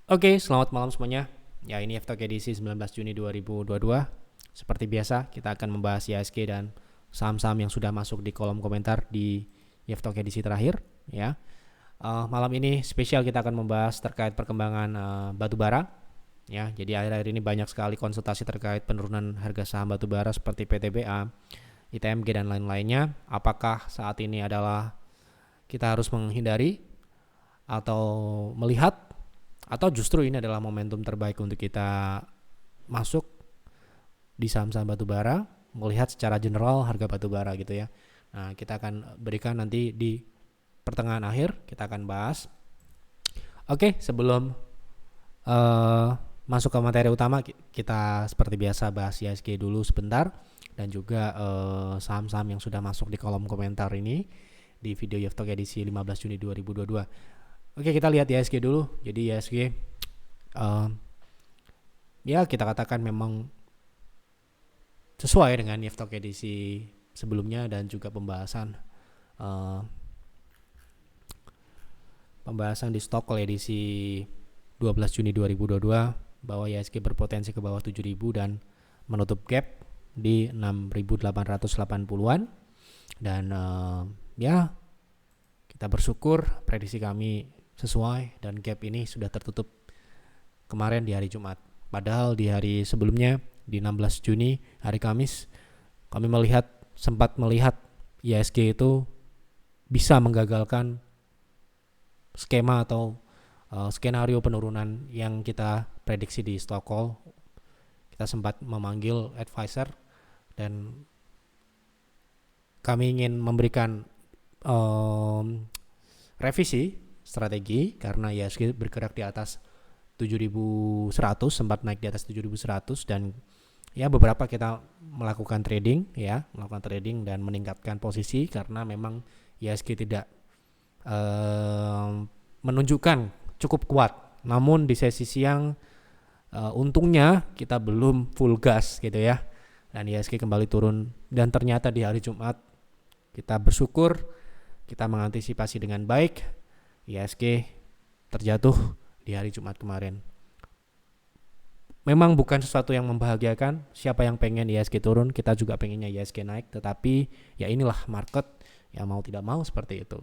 Oke, selamat malam semuanya. Ya, ini F-Talk edisi 19 Juni 2022. Seperti biasa, kita akan membahas IHSG dan saham-saham yang sudah masuk di kolom komentar di F-Talk edisi terakhir. Ya, malam ini spesial kita akan membahas terkait perkembangan batu bara. Ya, jadi akhir-akhir ini banyak sekali konsultasi terkait penurunan harga saham batu bara seperti PTBA, ITMG dan lain-lainnya. Apakah saat ini adalah kita harus menghindari atau melihat, atau justru ini adalah momentum terbaik untuk kita masuk di saham-saham batubara, melihat secara general harga batubara gitu ya. Nah, kita akan berikan nanti di pertengahan akhir, kita akan bahas. Oke, sebelum masuk ke materi utama, kita seperti biasa bahas IHSG dulu sebentar, dan juga saham-saham yang sudah masuk di kolom komentar ini di video F-Talk edisi 15 Juni 2022. Oke, kita lihat IHSG dulu. Jadi IHSG ya kita katakan memang sesuai dengan F-Talk edisi sebelumnya dan juga pembahasan di Stockcall edisi 12 Juni 2022 bahwa IHSG berpotensi ke bawah 7.000 dan menutup gap di 6.880-an. Dan ya kita bersyukur prediksi kami sesuai dan gap ini sudah tertutup kemarin di hari Jumat. Padahal di hari sebelumnya di 16 Juni hari Kamis kami sempat melihat IHSG itu bisa menggagalkan skema atau skenario penurunan yang kita prediksi di Stockcall. Kita sempat memanggil advisor dan kami ingin memberikan revisi strategi karena IHSG bergerak di atas 7.100, sempat naik di atas 7.100, dan ya beberapa kita melakukan trading dan meningkatkan posisi karena memang IHSG tidak menunjukkan cukup kuat. Namun di sesi siang untungnya kita belum full gas gitu ya, dan IHSG kembali turun, dan ternyata di hari Jumat kita bersyukur kita mengantisipasi dengan baik. IHSG terjatuh di hari Jumat kemarin. Memang bukan sesuatu yang membahagiakan. Siapa yang pengen IHSG turun? Kita juga pengennya IHSG naik. Tetapi ya inilah market, ya mau tidak mau seperti itu,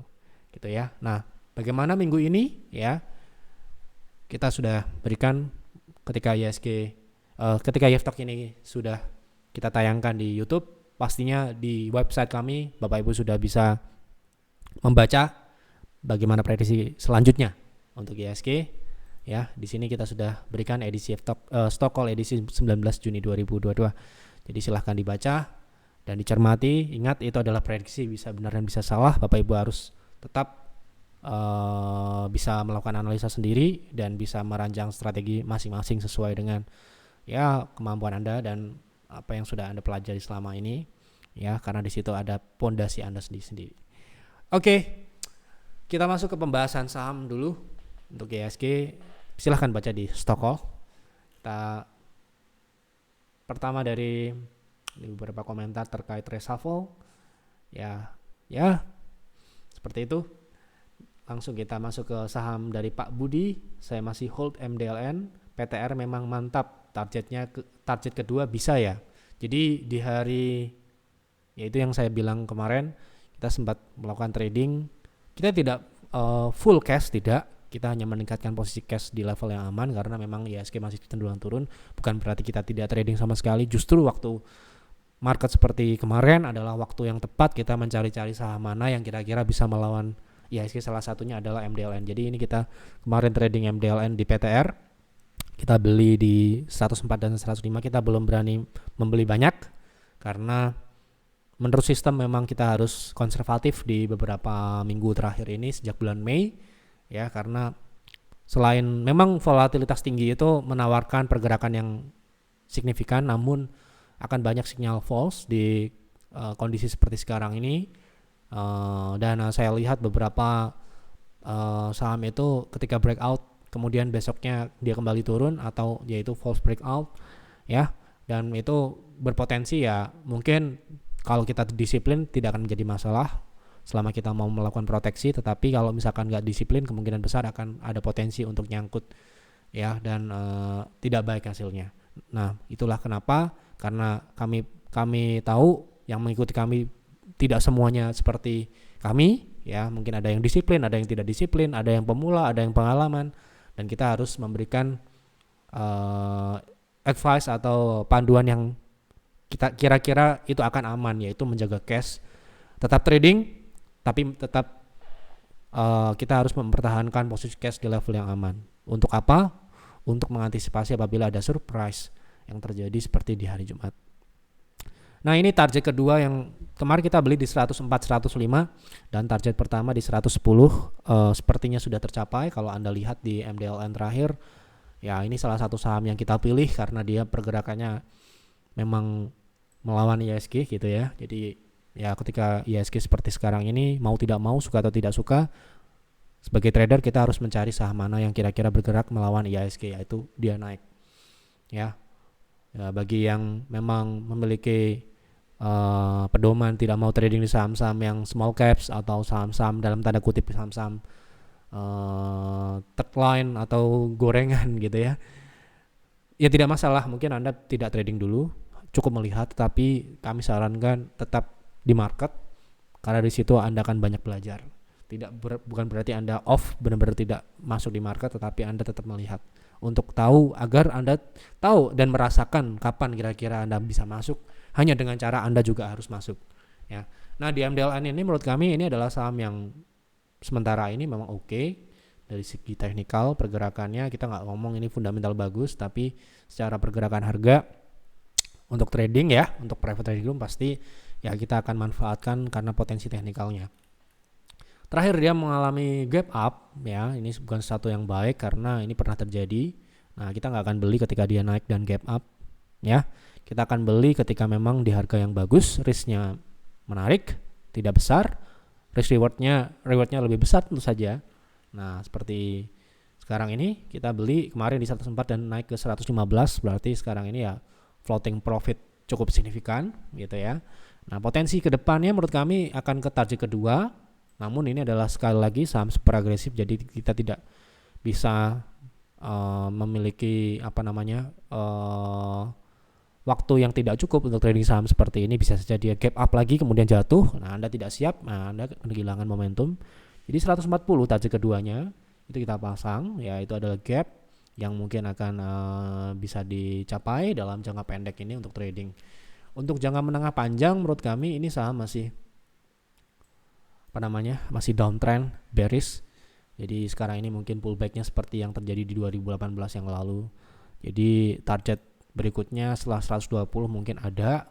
gitu ya. Nah, bagaimana minggu ini? Ya, kita sudah berikan ketika F-Talk ini sudah kita tayangkan di YouTube. Pastinya di website kami Bapak Ibu sudah bisa membaca bagaimana prediksi selanjutnya untuk IHSG. Ya, di sini kita sudah berikan edisi Stockcall edisi 19 Juni 2022. Jadi silahkan dibaca dan dicermati. Ingat, itu adalah prediksi, bisa benar dan bisa salah. Bapak Ibu harus tetap bisa melakukan analisa sendiri dan bisa merancang strategi masing-masing sesuai dengan ya kemampuan Anda dan apa yang sudah Anda pelajari selama ini. Ya, karena di situ ada pondasi Anda sendiri. Oke. Kita masuk ke pembahasan saham dulu. Untuk IHSG silahkan baca di Stockcall. Kita pertama dari beberapa komentar terkait reshuffle. Ya seperti itu. Langsung kita masuk ke saham dari Pak Budi. Saya masih hold MDLN. PTR memang mantap. Target kedua bisa ya. Jadi di hari, yaitu yang saya bilang kemarin, kita sempat melakukan trading. Kita tidak full cash, tidak. Kita hanya meningkatkan posisi cash di level yang aman karena memang IHSG masih cenderung turun. Bukan berarti kita tidak trading sama sekali. Justru waktu market seperti kemarin adalah waktu yang tepat kita mencari-cari saham mana yang kira-kira bisa melawan IHSG. Salah satunya adalah MDLN. Jadi ini kita kemarin trading MDLN di PTR. Kita beli di 104 dan 105. Kita belum berani membeli banyak karena menurut sistem memang kita harus konservatif di beberapa minggu terakhir ini sejak bulan Mei ya, karena selain memang volatilitas tinggi itu menawarkan pergerakan yang signifikan, namun akan banyak sinyal false di kondisi seperti sekarang ini. Dan saya lihat beberapa saham itu ketika breakout kemudian besoknya dia kembali turun atau yaitu false breakout ya, dan itu berpotensi ya mungkin kalau kita disiplin tidak akan menjadi masalah selama kita mau melakukan proteksi. Tetapi kalau misalkan nggak disiplin, kemungkinan besar akan ada potensi untuk nyangkut ya, dan tidak baik hasilnya. Nah, itulah kenapa, karena kami tahu yang mengikuti kami tidak semuanya seperti kami, ya, mungkin ada yang disiplin, ada yang tidak disiplin, ada yang pemula, ada yang pengalaman, dan kita harus memberikan advice atau panduan yang kita kira-kira itu akan aman, yaitu menjaga cash, tetap trading, tapi tetap kita harus mempertahankan posisi cash di level yang aman. Untuk apa? Untuk mengantisipasi apabila ada surprise yang terjadi seperti di hari Jumat. Nah, ini target kedua yang kemarin kita beli di 104, 105, dan target pertama di 110 sepertinya sudah tercapai. Kalau Anda lihat di MDLN terakhir, ya ini salah satu saham yang kita pilih karena dia pergerakannya memang melawan IHSG gitu ya. Jadi ya ketika IHSG seperti sekarang ini, mau tidak mau, suka atau tidak suka, sebagai trader kita harus mencari saham mana yang kira-kira bergerak melawan IHSG, yaitu dia naik. Ya, bagi yang memang memiliki pedoman tidak mau trading di saham-saham yang small caps atau saham-saham dalam tanda kutip saham-saham third line atau gorengan gitu ya, ya tidak masalah, mungkin Anda tidak trading dulu, cukup melihat, tapi kami sarankan tetap di market karena di situ Anda akan banyak belajar. Bukan berarti Anda off, benar-benar tidak masuk di market, tetapi Anda tetap melihat untuk tahu, agar Anda tahu dan merasakan kapan kira-kira Anda bisa masuk, hanya dengan cara Anda juga harus masuk ya. Nah, di MDLN ini menurut kami ini adalah saham yang sementara ini memang oke. Dari segi teknikal pergerakannya, kita nggak ngomong ini fundamental bagus, tapi secara pergerakan harga untuk trading ya, untuk private trading room pasti ya kita akan manfaatkan karena potensi teknikalnya. Terakhir dia mengalami gap up ya, ini bukan sesuatu yang baik karena ini pernah terjadi. Nah, kita nggak akan beli ketika dia naik dan gap up ya. Kita akan beli ketika memang di harga yang bagus, risknya menarik, tidak besar, risk rewardnya lebih besar tentu saja. Nah, seperti sekarang ini kita beli kemarin di 104 dan naik ke 115, berarti sekarang ini ya floating profit cukup signifikan gitu ya. Nah, potensi ke depannya menurut kami akan ke target kedua, namun ini adalah sekali lagi saham super agresif, jadi kita tidak bisa memiliki waktu yang tidak cukup untuk trading saham seperti ini. Bisa saja dia gap up lagi kemudian jatuh, nah Anda tidak siap, nah Anda kehilangan momentum. Jadi 140 target keduanya itu kita pasang, ya itu adalah gap yang mungkin akan bisa dicapai dalam jangka pendek ini untuk trading. Untuk jangka menengah panjang menurut kami ini saham masih masih downtrend, bearish. Jadi sekarang ini mungkin pullbacknya seperti yang terjadi di 2018 yang lalu. Jadi target berikutnya setelah 120 mungkin ada,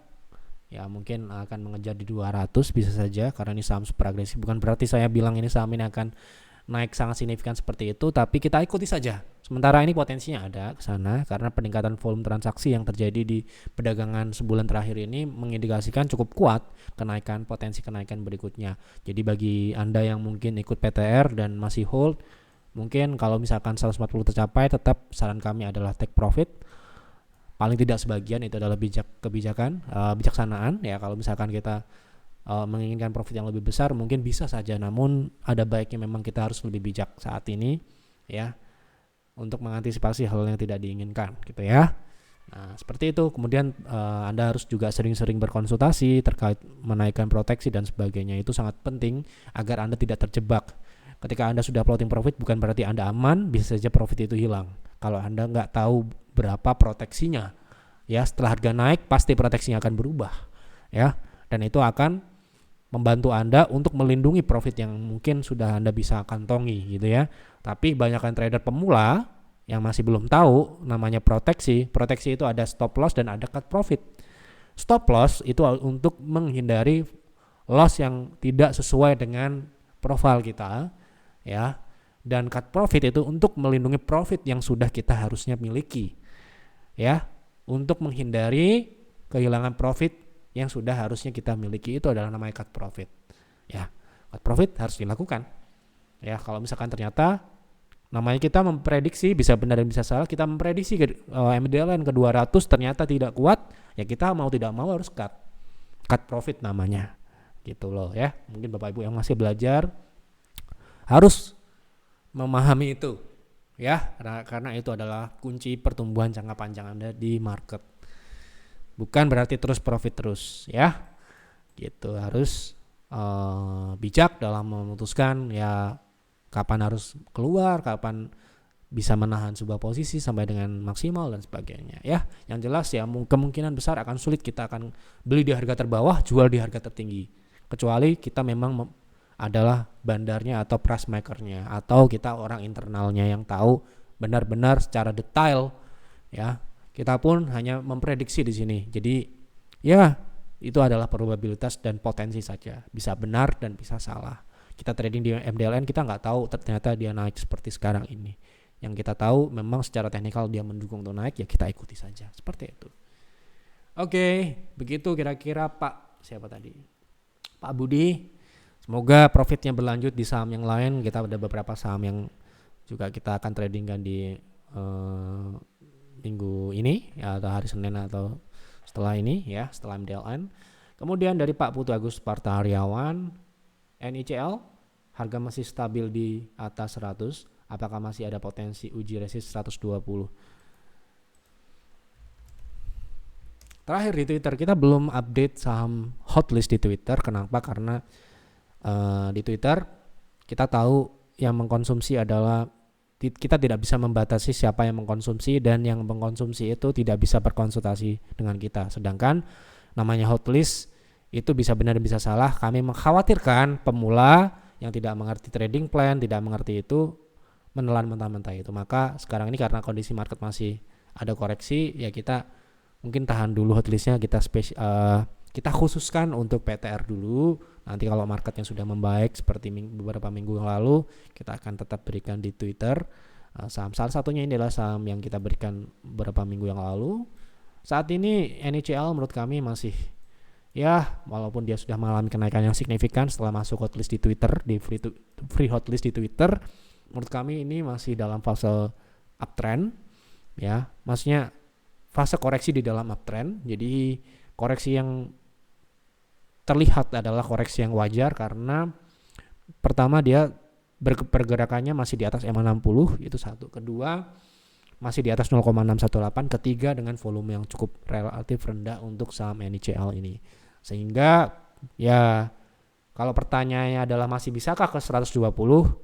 ya mungkin akan mengejar di 200 bisa saja, karena ini saham super agresif. Bukan berarti saya bilang ini saham ini akan naik sangat signifikan seperti itu, tapi kita ikuti saja. Sementara ini potensinya ada ke sana karena peningkatan volume transaksi yang terjadi di perdagangan sebulan terakhir ini mengindikasikan cukup kuat potensi kenaikan berikutnya. Jadi bagi Anda yang mungkin ikut PTR dan masih hold, mungkin kalau misalkan 140 tercapai, tetap saran kami adalah take profit. Paling tidak sebagian, itu adalah bijaksanaan ya. Kalau misalkan kita menginginkan profit yang lebih besar, mungkin bisa saja, namun ada baiknya memang kita harus lebih bijak saat ini ya, untuk mengantisipasi hal yang tidak diinginkan gitu ya. Nah, seperti itu. Kemudian Anda harus juga sering-sering berkonsultasi terkait menaikkan proteksi dan sebagainya. Itu sangat penting agar Anda tidak terjebak. Ketika Anda sudah floating profit, bukan berarti Anda aman, bisa saja profit itu hilang kalau Anda nggak tahu berapa proteksinya ya. Setelah harga naik pasti proteksinya akan berubah ya, dan itu akan membantu Anda untuk melindungi profit yang mungkin sudah Anda bisa kantongi gitu ya. Tapi banyakkan trader pemula yang masih belum tahu namanya proteksi. Proteksi itu ada stop loss dan ada cut profit. Stop loss itu untuk menghindari loss yang tidak sesuai dengan profil kita ya. Dan cut profit itu untuk melindungi profit yang sudah kita harusnya miliki ya, untuk menghindari kehilangan profit yang sudah harusnya kita miliki. Itu adalah namanya cut profit ya. Cut profit harus dilakukan ya. Kalau misalkan ternyata namanya kita memprediksi, bisa benar dan bisa salah, kita memprediksi MDLN ke 200 ternyata tidak kuat, ya kita mau tidak mau harus cut profit namanya gitu loh ya. Mungkin Bapak Ibu yang masih belajar harus memahami itu ya, karena itu adalah kunci pertumbuhan jangka panjang Anda di market. Bukan berarti terus profit terus ya, gitu. Harus bijak dalam memutuskan ya kapan harus keluar, kapan bisa menahan sebuah posisi sampai dengan maksimal dan sebagainya ya. Yang jelas ya kemungkinan besar akan sulit kita akan beli di harga terbawah, jual di harga tertinggi, kecuali kita memang adalah bandarnya atau price makernya, atau kita orang internalnya yang tahu benar-benar secara detail ya. Kita pun hanya memprediksi di sini. Jadi ya itu adalah probabilitas dan potensi saja, bisa benar dan bisa salah. Kita trading di MDLN, kita nggak tahu ternyata dia naik seperti sekarang ini. Yang kita tahu memang secara teknikal dia mendukung untuk naik, ya kita ikuti saja. Seperti itu. Oke, begitu kira-kira Pak siapa tadi? Pak Budi. Semoga profitnya berlanjut di saham yang lain. Kita ada beberapa saham yang juga kita akan tradingkan di minggu ini ya, atau hari Senin atau setelah ini ya, setelah MDLN. Kemudian dari Pak Putu Agus Partaharyawan, NICL harga masih stabil di atas 100. Apakah masih ada potensi uji resist 120? Terakhir di Twitter, kita belum update saham hotlist di Twitter. Kenapa? Karena di Twitter kita tahu yang mengkonsumsi adalah, kita tidak bisa membatasi siapa yang mengkonsumsi, dan yang mengkonsumsi itu tidak bisa berkonsultasi dengan kita. Sedangkan namanya hotlist itu bisa benar bisa salah. Kami mengkhawatirkan pemula yang tidak mengerti trading plan, tidak mengerti itu, menelan mentah-mentah itu. Maka sekarang ini karena kondisi market masih ada koreksi, ya kita mungkin tahan dulu hotlistnya, kita khususkan untuk PTR dulu. Nanti kalau marketnya sudah membaik seperti beberapa minggu yang lalu, kita akan tetap berikan di Twitter saham. Salah satunya ini adalah saham yang kita berikan beberapa minggu yang lalu. Saat ini NICL menurut kami masih ya, walaupun dia sudah mengalami kenaikan yang signifikan setelah masuk hotlist di Twitter, di free hotlist di Twitter, menurut kami ini masih dalam fase uptrend ya, maksudnya fase koreksi di dalam uptrend. Jadi koreksi yang terlihat adalah koreksi yang wajar, karena pertama dia pergerakannya masih di atas EMA 60, itu satu. Kedua, masih di atas 0,618. Ketiga, dengan volume yang cukup relatif rendah untuk saham NICL ini. Sehingga ya kalau pertanyaannya adalah masih bisakah ke 120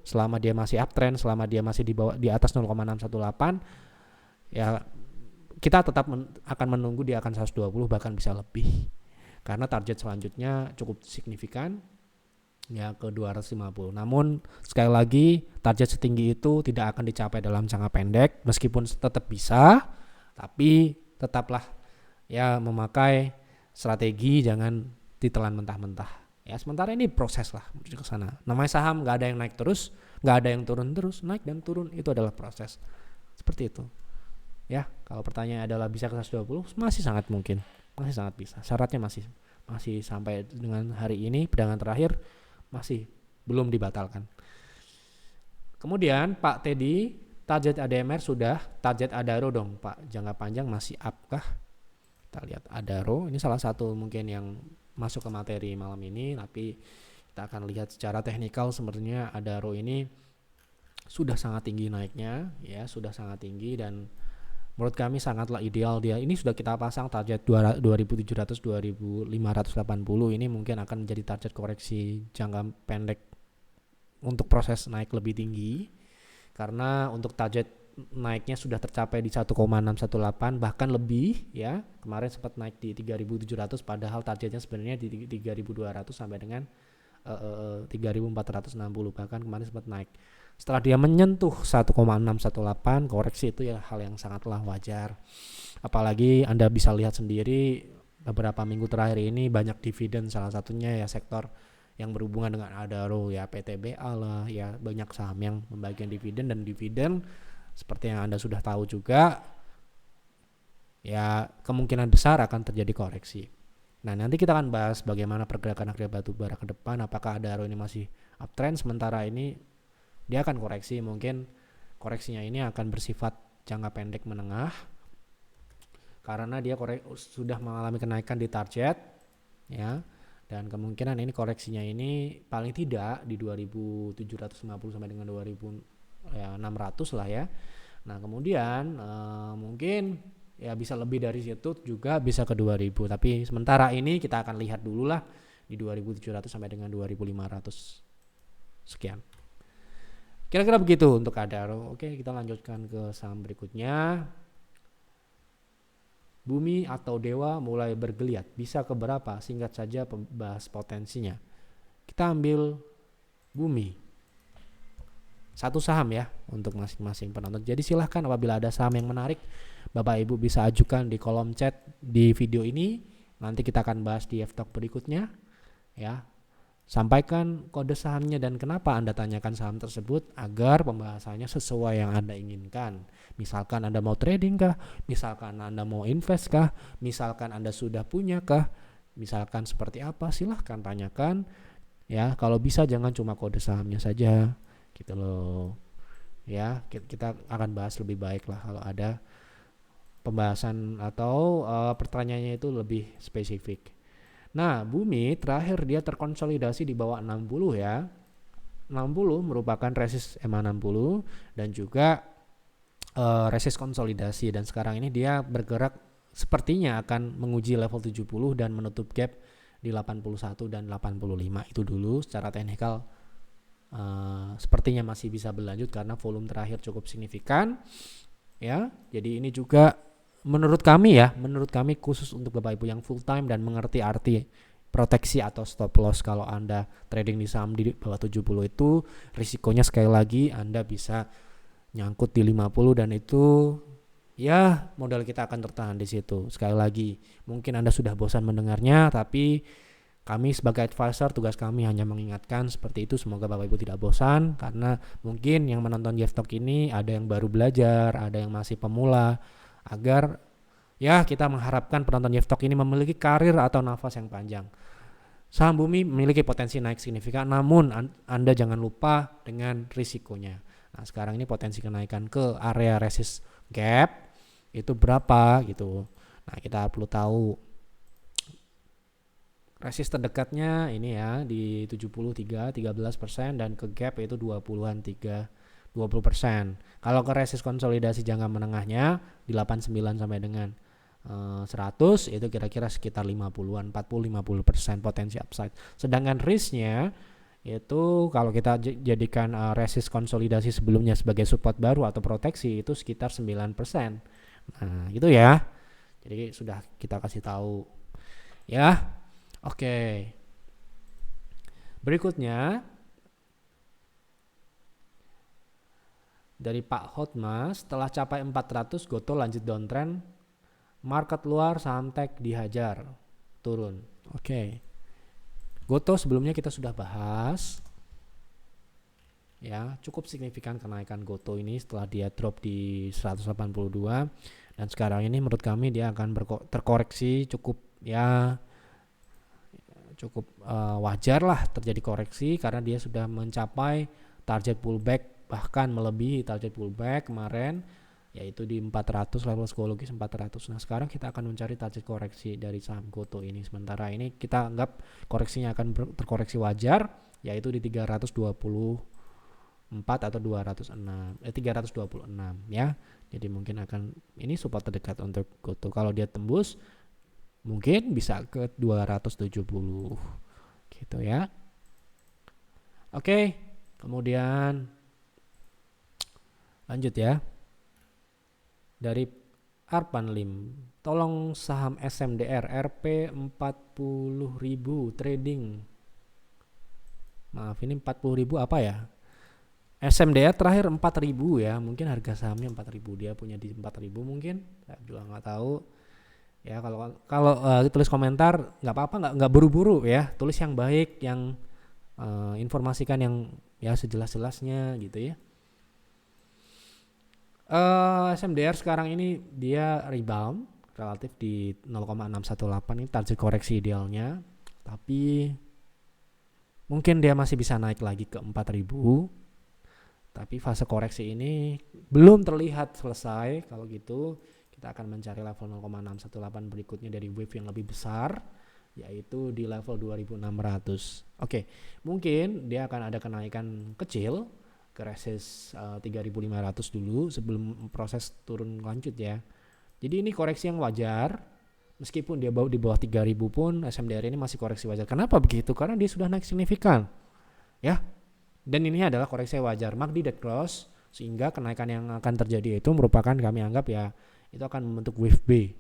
selama dia masih uptrend, selama dia masih di atas 0,618, ya kita tetap akan menunggu dia akan 120, bahkan bisa lebih. Karena target selanjutnya cukup signifikan ya, ke 250. Namun sekali lagi, target setinggi itu tidak akan dicapai dalam jangka pendek, meskipun tetap bisa, tapi tetaplah ya memakai strategi, jangan ditelan mentah-mentah. Ya sementara ini proses lah menuju ke sana. Namanya saham nggak ada yang naik terus, nggak ada yang turun terus. Naik dan turun itu adalah proses. Seperti itu. Ya, kalau pertanyaan adalah bisa ke 120, masih sangat mungkin, masih sangat bisa. Syaratnya masih sampai dengan hari ini perdagangan terakhir masih belum dibatalkan. Kemudian Pak Teddy, target ADMR sudah, target Adaro dong Pak, jangka panjang masih up kah? Kita lihat Adaro, ini salah satu mungkin yang masuk ke materi malam ini, tapi kita akan lihat secara teknikal. Sebenarnya Adaro ini sudah sangat tinggi naiknya ya, sudah sangat tinggi, dan menurut kami sangatlah ideal dia. Ini sudah kita pasang target 2700 2580, ini mungkin akan menjadi target koreksi jangka pendek untuk proses naik lebih tinggi, karena untuk target naiknya sudah tercapai di 1,618 bahkan lebih ya. Kemarin sempat naik di 3.700, padahal targetnya sebenarnya di 3.200 sampai dengan 3.460, bahkan kemarin sempat naik. Setelah dia menyentuh 1,618, koreksi itu ya hal yang sangatlah wajar. Apalagi Anda bisa lihat sendiri beberapa minggu terakhir ini banyak dividen, salah satunya ya sektor yang berhubungan dengan Adaro ya, PTBA lah ya, banyak saham yang membagikan dividen, dan dividen seperti yang Anda sudah tahu juga ya kemungkinan besar akan terjadi koreksi. Nah, nanti kita akan bahas bagaimana pergerakan harga batubara ke depan, apakah Adaro ini masih uptrend, sementara ini dia akan koreksi. Mungkin koreksinya ini akan bersifat jangka pendek menengah, karena dia sudah mengalami kenaikan di target ya, dan kemungkinan ini koreksinya ini paling tidak di 2750 sampai dengan 2800 ya 600 lah ya. Nah kemudian mungkin ya bisa lebih dari situ juga, bisa ke 2000, tapi sementara ini kita akan lihat dulu lah di 2700 sampai dengan 2500 sekian. Kira-kira begitu untuk Adaro. Oke, kita lanjutkan ke saham berikutnya. Bumi atau Dewa mulai bergeliat, bisa ke berapa? Singkat saja bahas potensinya. Kita ambil Bumi, satu saham ya untuk masing-masing penonton. Jadi silahkan apabila ada saham yang menarik, Bapak Ibu bisa ajukan di kolom chat di video ini. Nanti kita akan bahas di F-Talk berikutnya ya. Sampaikan kode sahamnya dan kenapa Anda tanyakan saham tersebut agar pembahasannya sesuai yang Anda inginkan. Misalkan Anda mau trading kah? Misalkan Anda mau invest kah? Misalkan Anda sudah punya kah? Misalkan seperti apa? Silahkan tanyakan ya. Kalau bisa jangan cuma kode sahamnya saja gitu loh. Ya, kita akan bahas lebih baik lah kalau ada pembahasan atau pertanyaannya itu lebih spesifik. Nah, Bumi terakhir dia terkonsolidasi di bawah 60 ya. 60 merupakan resist EMA 60 dan juga resist konsolidasi, dan sekarang ini dia bergerak sepertinya akan menguji level 70 dan menutup gap di 81 dan 85 itu dulu. Secara teknikal sepertinya masih bisa berlanjut karena volume terakhir cukup signifikan ya. Jadi ini juga menurut kami khusus untuk Bapak Ibu yang full time dan mengerti arti proteksi atau stop loss. Kalau Anda trading di saham di bawah 70 itu risikonya sekali lagi Anda bisa nyangkut di 50 dan itu ya modal kita akan tertahan di situ. Sekali lagi, mungkin Anda sudah bosan mendengarnya, tapi kami sebagai advisor, tugas kami hanya mengingatkan seperti itu. Semoga Bapak Ibu tidak bosan, karena mungkin yang menonton Jeff Talk ini ada yang baru belajar, ada yang masih pemula, agar ya kita mengharapkan penonton Jeff Talk ini memiliki karir atau nafas yang panjang. Saham Bumi memiliki potensi naik signifikan, namun Anda jangan lupa dengan risikonya. Nah sekarang ini potensi kenaikan ke area resist gap itu berapa gitu. Nah kita perlu tahu resist terdekatnya ini ya di 73 13% dan ke gap itu 20-an 20%. Kalau ke resist konsolidasi jangka menengahnya di 89 sampai dengan 100 itu kira-kira sekitar 50-an 40-50% potensi upside. Sedangkan risknya itu kalau kita jadikan resist konsolidasi sebelumnya sebagai support baru atau proteksi itu sekitar 9%. Nah gitu ya. Jadi sudah kita kasih tahu ya. Oke. Berikutnya dari Pak Hotma, setelah capai 400 Goto lanjut downtrend, market luar saham tech dihajar turun. Oke. Goto sebelumnya kita sudah bahas. Ya, cukup signifikan kenaikan Goto ini setelah dia drop di 182 dan sekarang ini menurut kami dia akan terkoreksi cukup wajar lah terjadi koreksi karena dia sudah mencapai target pullback, bahkan melebihi target pullback kemarin yaitu di 400, level psikologis 400. Nah sekarang kita akan mencari target koreksi dari saham Goto ini. Sementara ini kita anggap koreksinya akan terkoreksi wajar yaitu di 324 atau 326 ya. Jadi mungkin akan ini support terdekat untuk Goto. Kalau dia tembus mungkin bisa ke 270 gitu ya. Oke, kemudian lanjut ya. Dari Arpan Lim, tolong saham SMDR RP 40.000 trading. Maaf, ini 40.000 apa ya? SMDR terakhir 4.000 ya, mungkin harga sahamnya 4.000, dia punya di 4.000 mungkin, saya juga nggak tahu. Ya kalau tulis komentar nggak apa-apa, nggak buru-buru ya, tulis yang baik, yang informasikan yang ya sejelas-jelasnya gitu ya. SMDR sekarang ini dia rebound relatif di 0,618, ini target koreksi idealnya, tapi mungkin dia masih bisa naik lagi ke 4.000, tapi fase koreksi ini belum terlihat selesai. Kalau gitu kita akan mencari level 0,618 berikutnya dari wave yang lebih besar, yaitu di level 2600. Oke, mungkin dia akan ada kenaikan kecil ke resist 3.500 dulu sebelum proses turun lanjut ya. Jadi ini koreksi yang wajar, meskipun dia di bawah 3.000 pun SMDR ini masih koreksi wajar. Kenapa begitu? Karena dia sudah naik signifikan ya, dan ini adalah koreksi wajar MACD dead cross, sehingga kenaikan yang akan terjadi itu merupakan, kami anggap ya, itu akan membentuk wave B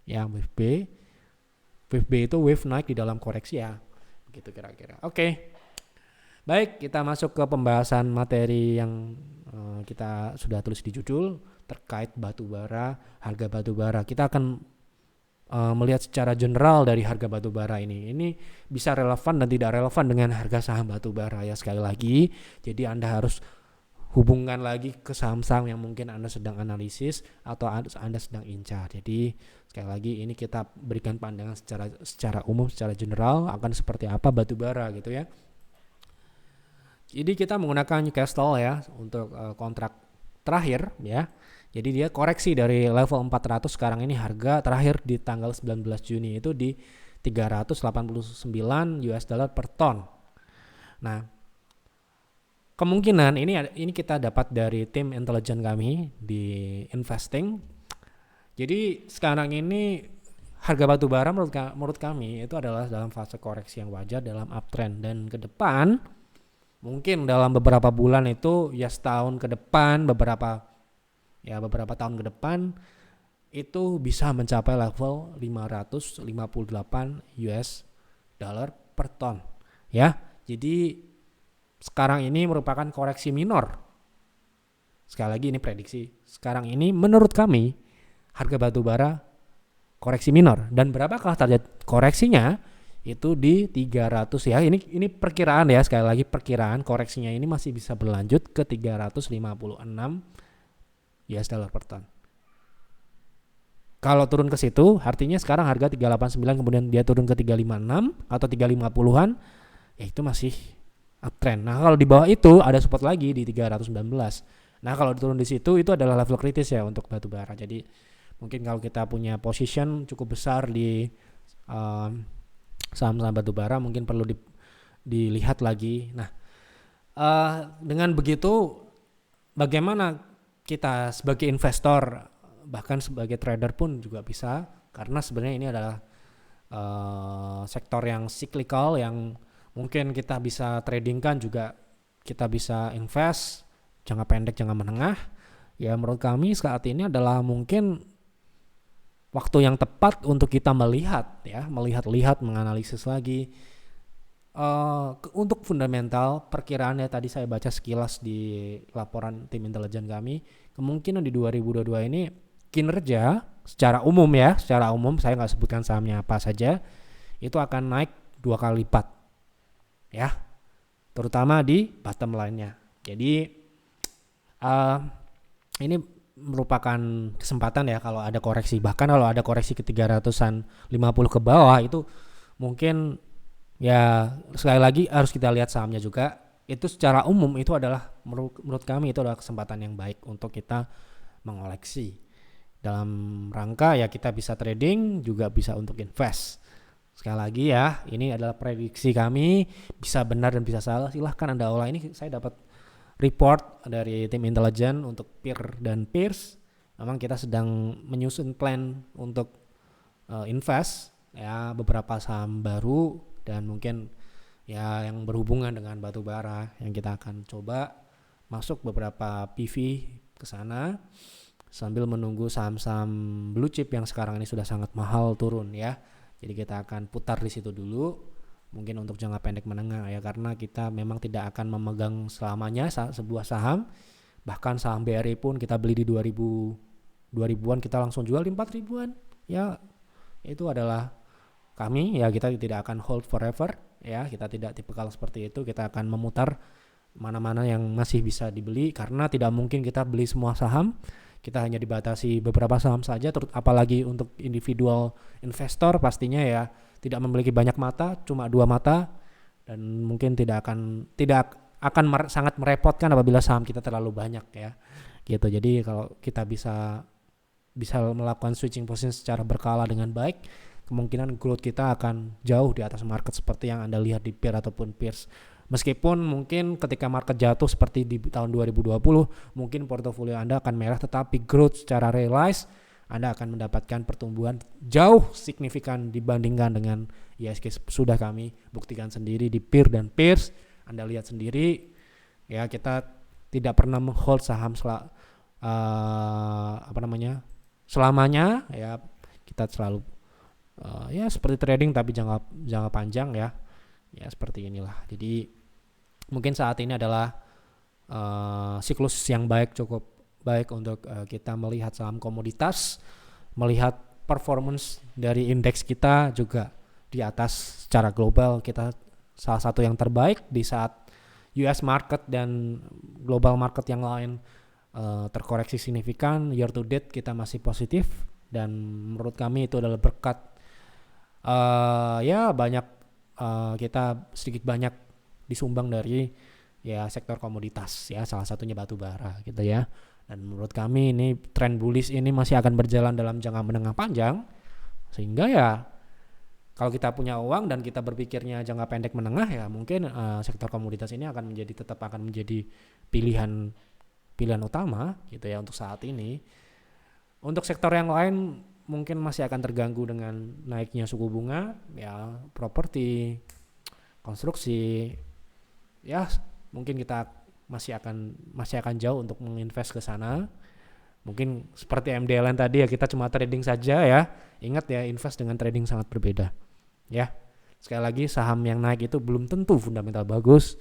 ya, wave B itu wave naik di dalam koreksi ya, begitu kira-kira. Oke. Baik, kita masuk ke pembahasan materi yang kita sudah tulis di judul terkait batu bara, harga batu bara. Kita akan melihat secara general dari harga batu bara ini. Ini bisa relevan dan tidak relevan dengan harga saham batu bara ya, sekali lagi. Jadi Anda harus hubungkan lagi ke saham-saham yang mungkin Anda sedang analisis atau Anda sedang incar. Jadi sekali lagi ini kita berikan pandangan secara umum, secara general akan seperti apa batu bara gitu ya. Jadi kita menggunakan Newcastle ya untuk kontrak terakhir ya. Jadi dia koreksi dari level 400, sekarang ini harga terakhir di tanggal 19 Juni itu di 389 US dollar per ton. Nah, kemungkinan ini kita dapat dari tim intelijen kami di investing. Jadi sekarang ini harga batu bara menurut kami itu adalah dalam fase koreksi yang wajar dalam uptrend, dan ke depan mungkin dalam beberapa bulan itu ya, setahun ke depan, beberapa tahun ke depan itu bisa mencapai level 558 US dollar per ton ya. Jadi sekarang ini merupakan koreksi minor. Sekali lagi ini prediksi. Sekarang ini menurut kami harga batu bara koreksi minor, dan berapakah target koreksinya? Itu di 300 ya. Ini perkiraan ya, sekali lagi perkiraan, koreksinya ini masih bisa berlanjut ke 356 US dollar per ton. Kalau turun ke situ artinya sekarang harga 389 kemudian dia turun ke 356 atau 350-an, ya itu masih uptrend. Nah, kalau di bawah itu ada support lagi di 319. Nah, kalau turun di situ itu adalah level kritis ya untuk batu bara. Jadi mungkin kalau kita punya position cukup besar di saham-saham batu bara mungkin perlu dilihat lagi. Nah, dengan begitu bagaimana kita sebagai investor bahkan sebagai trader pun juga bisa, karena sebenarnya ini adalah sektor yang cyclical yang mungkin kita bisa tradingkan, juga kita bisa invest jangka pendek, jangka menengah. Ya menurut kami saat ini adalah mungkin waktu yang tepat untuk kita melihat, menganalisis lagi. Untuk fundamental perkiraannya tadi saya baca sekilas di laporan tim intelijen kami, kemungkinan di 2022 ini kinerja secara umum saya nggak sebutkan sahamnya apa saja, itu akan naik 2 kali lipat ya, terutama di bottom line-nya. Jadi ini merupakan kesempatan ya kalau ada koreksi, bahkan kalau ada koreksi ke 350 ke bawah itu mungkin ya, sekali lagi harus kita lihat sahamnya juga. Itu secara umum itu adalah menurut kami itu adalah kesempatan yang baik untuk kita mengoleksi dalam rangka ya kita bisa trading juga bisa untuk invest. Sekali lagi ya, ini adalah prediksi kami, bisa benar dan bisa salah, silahkan Anda olah. Ini saya dapat report dari tim intelijen untuk peer dan peers. Memang kita sedang menyusun plan untuk invest ya beberapa saham baru dan mungkin ya yang berhubungan dengan batu bara, yang kita akan coba masuk beberapa PV ke sana sambil menunggu saham-saham blue chip yang sekarang ini sudah sangat mahal turun ya. Jadi kita akan putar di situ dulu mungkin untuk jangka pendek menengah ya, karena kita memang tidak akan memegang selamanya sebuah saham. Bahkan saham BRI pun kita beli di 2000-an kita langsung jual di 4.000-an ya. Itu adalah kami ya, kita tidak akan hold forever ya, kita tidak tipikal seperti itu. Kita akan memutar mana-mana yang masih bisa dibeli, karena tidak mungkin kita beli semua saham. Kita hanya dibatasi beberapa saham saja, apalagi untuk individual investor pastinya ya tidak memiliki banyak mata, cuma 2 mata, dan mungkin tidak akan sangat merepotkan apabila saham kita terlalu banyak ya gitu. Jadi kalau kita bisa melakukan switching position secara berkala dengan baik, kemungkinan growth kita akan jauh di atas market seperti yang Anda lihat di peer ataupun peers Meskipun mungkin ketika market jatuh seperti di tahun 2020, mungkin portofolio Anda akan merah, tetapi growth secara realize Anda akan mendapatkan pertumbuhan jauh signifikan dibandingkan dengan IHSG. Sudah kami buktikan sendiri di peer dan peers. Anda lihat sendiri ya, kita tidak pernah menghold saham selamanya ya. Kita selalu ya seperti trading tapi jangka panjang ya seperti inilah. Jadi mungkin saat ini adalah siklus yang cukup baik untuk kita melihat saham komoditas, melihat performance dari indeks kita juga di atas secara global. Kita salah satu yang terbaik di saat US market dan global market yang lain terkoreksi signifikan. Year to date kita masih positif, dan menurut kami itu adalah berkat banyak kita sedikit banyak disumbang dari ya sektor komoditas ya, salah satunya batu bara gitu ya. Dan menurut kami ini tren bullish ini masih akan berjalan dalam jangka menengah panjang, sehingga ya kalau kita punya uang dan kita berpikirnya jangka pendek menengah ya mungkin sektor komoditas ini tetap akan menjadi pilihan utama gitu ya untuk saat ini. Untuk sektor yang lain mungkin masih akan terganggu dengan naiknya suku bunga ya, properti, konstruksi ya, mungkin kita masih akan jauh untuk menginvest ke sana. Mungkin seperti MDLN tadi ya, kita cuma trading saja ya. Ingat ya, invest dengan trading sangat berbeda ya. Sekali lagi, saham yang naik itu belum tentu fundamental bagus,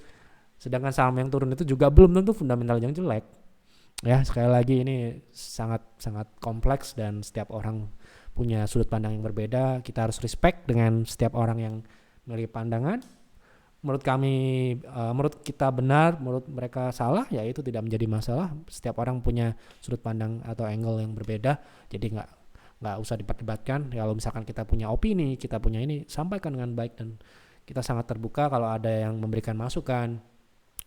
sedangkan saham yang turun itu juga belum tentu fundamental yang jelek ya. Sekali lagi, ini sangat kompleks dan setiap orang punya sudut pandang yang berbeda. Kita harus respect dengan setiap orang yang memiliki pandangan. Menurut kami, menurut kita benar, menurut mereka salah, ya itu tidak menjadi masalah. Setiap orang punya sudut pandang atau angle yang berbeda, jadi nggak usah diperdebatkan. Kalau misalkan kita punya opini, kita punya ini, sampaikan dengan baik, dan kita sangat terbuka kalau ada yang memberikan masukan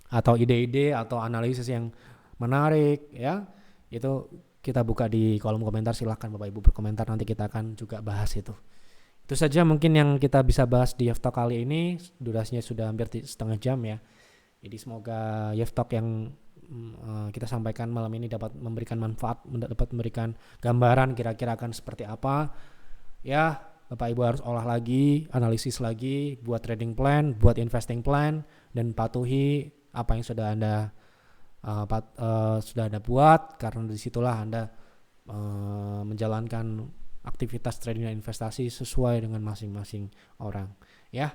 atau ide-ide atau analisis yang menarik ya, itu kita buka di kolom komentar. Silahkan Bapak Ibu berkomentar, nanti kita akan juga bahas itu. Itu saja mungkin yang kita bisa bahas di YEF Talk kali ini. Durasinya sudah hampir setengah jam ya. Jadi semoga YEF Talk yang kita sampaikan malam ini dapat memberikan manfaat, dapat memberikan gambaran kira-kira akan seperti apa. Ya, Bapak Ibu harus olah lagi, analisis lagi, buat trading plan, buat investing plan, dan patuhi apa yang sudah Anda buat, karena disitulah Anda menjalankan aktivitas trading dan investasi sesuai dengan masing-masing orang ya.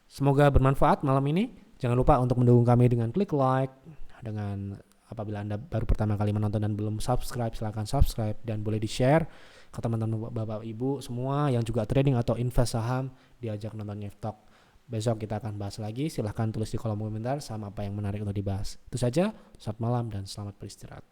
Semoga bermanfaat malam ini. Jangan lupa untuk mendukung kami dengan klik like. Dengan apabila Anda baru pertama kali menonton dan belum subscribe, silakan subscribe, dan boleh di-share ke teman-teman Bapak Ibu semua yang juga trading atau invest saham, diajak nonton YEF Talk. Besok kita akan bahas lagi. Silahkan tulis di kolom komentar saham apa yang menarik untuk dibahas. Itu saja. Selamat malam dan selamat beristirahat.